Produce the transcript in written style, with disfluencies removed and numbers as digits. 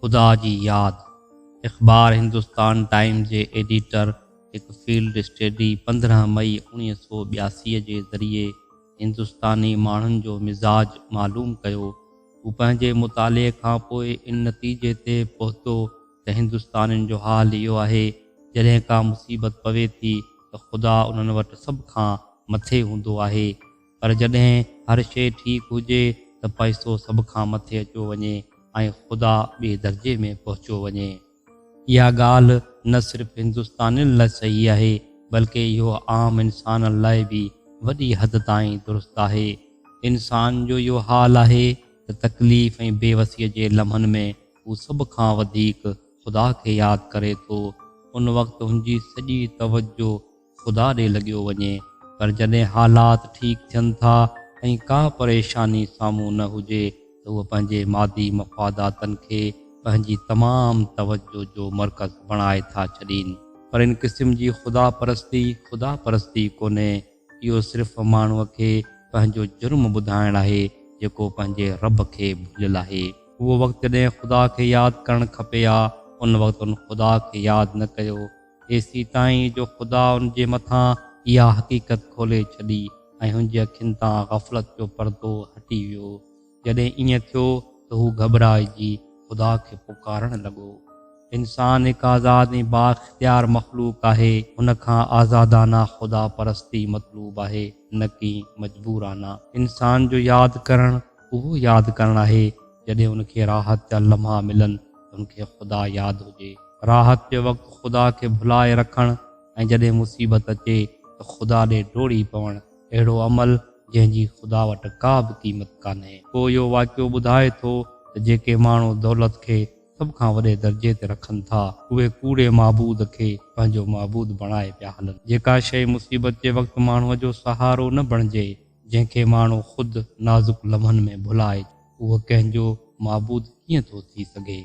ख़ुदा जी यादि। अख़बार हिंदुस्तान टाइम्स जे एडिटर हिकु फील्ड स्टडी 15 मई 1982 जे ज़रिए हिंदुस्तानी माण्हुनि जो मिज़ाज मालूम कयो। हू पंहिंजे मुताले खां पोइ इन नतीजे ते पहुतो त हिंदुस्तानियुनि जो हाल इहो आहे, जॾहिं का मुसीबत पवे थी त ख़ुदा उन्हनि वटि सभ खां मथे हूंदो आहे, पर जॾहिं हर शइ ठीकु हुजे त पैसो सभ खां मथे अचो वञे ऐं ख़ुदा ॿिए दर्जे में पहुचो वञे। इहा ॻाल्हि न सिर्फ़ु हिंदुस्तानियुनि लाइ सही आहे, बल्कि इहो आम इंसाननि लाइ बि वॾी हद ताईं दुरुस्त आहे। इंसान जो इहो हाल आहे त तकलीफ़ ऐं बेवसीअ जे लम्हनि में हू सभ खां वधीक ख़ुदा खे यादि करे थो। उन वक़्तु हुनजी सॼी तवजो ख़ुदा ॾे लॻियो वञे, पर जॾहिं हालात ठीकु थियनि था ऐं का परेशानी साम्हूं न हुजे त उहे पंहिंजे मादी मफ़ादातनि खे पंहिंजी तमामु तवजो जो मर्कज़ बणाए था छॾीनि। पर इन क़िस्म जी ख़ुदा परस्ती कोन्हे, इहो सिर्फ़ु माण्हूअ खे पंहिंजो जुर्म ॿुधाइणु आहे जेको पंहिंजे रब खे भुलियलु आहे। उहो वक़्तु जॾहिं ख़ुदा खे यादि करणु खपे हा, उन वक़्तु उन ख़ुदा खे यादि न कयो, एसी ताईं जो ख़ुदा उन जे मथां इहा हक़ीक़त खोले छॾी ऐं हुनजी अखियुनि तां ग़फ़लत जो पर्दो हटी वियो। जॾहिं ईअं थियो त हू घबराइजी ख़ुदा खे पुकारणु लॻो। इंसान हिकु आज़ाद ऐं बाख़्तियार मख़लूक आहे, हुन खां आज़ादाना ख़ुदा परस्ती मतलूब आहे, न कि मजबूराना। इंसान जो यादि करणु उहो यादि करणु आहे जॾहिं उनखे राहत जा लम्हा मिलनि त उनखे ख़ुदा यादि हुजे। राहत जे वक़्तु ख़ुदा खे भुलाए रखणु ऐं जॾहिं मुसीबत अचे त ख़ुदा ॾे डोड़ी पवणु अहिड़ो अमल जंहिंजी ख़ुदा वटि का बि क़ीमत कान्हे। पोइ इहो वाक़ियो ॿुधाए थो त जेके माण्हू दौलत खे सभ खां वॾे दर्जे ते रखनि था, उहे कूड़े महबूद खे पंहिंजो महबूद बणाए पिया हलनि। जेका शइ मुसीबत जे वक़्तु माण्हूअ जो सहारो न बणिजे, जंहिंखे माण्हू ख़ुदि नाज़ुक लम्हनि में भुलाए, उहो कंहिंजो महबूद कीअं थो थी सघे।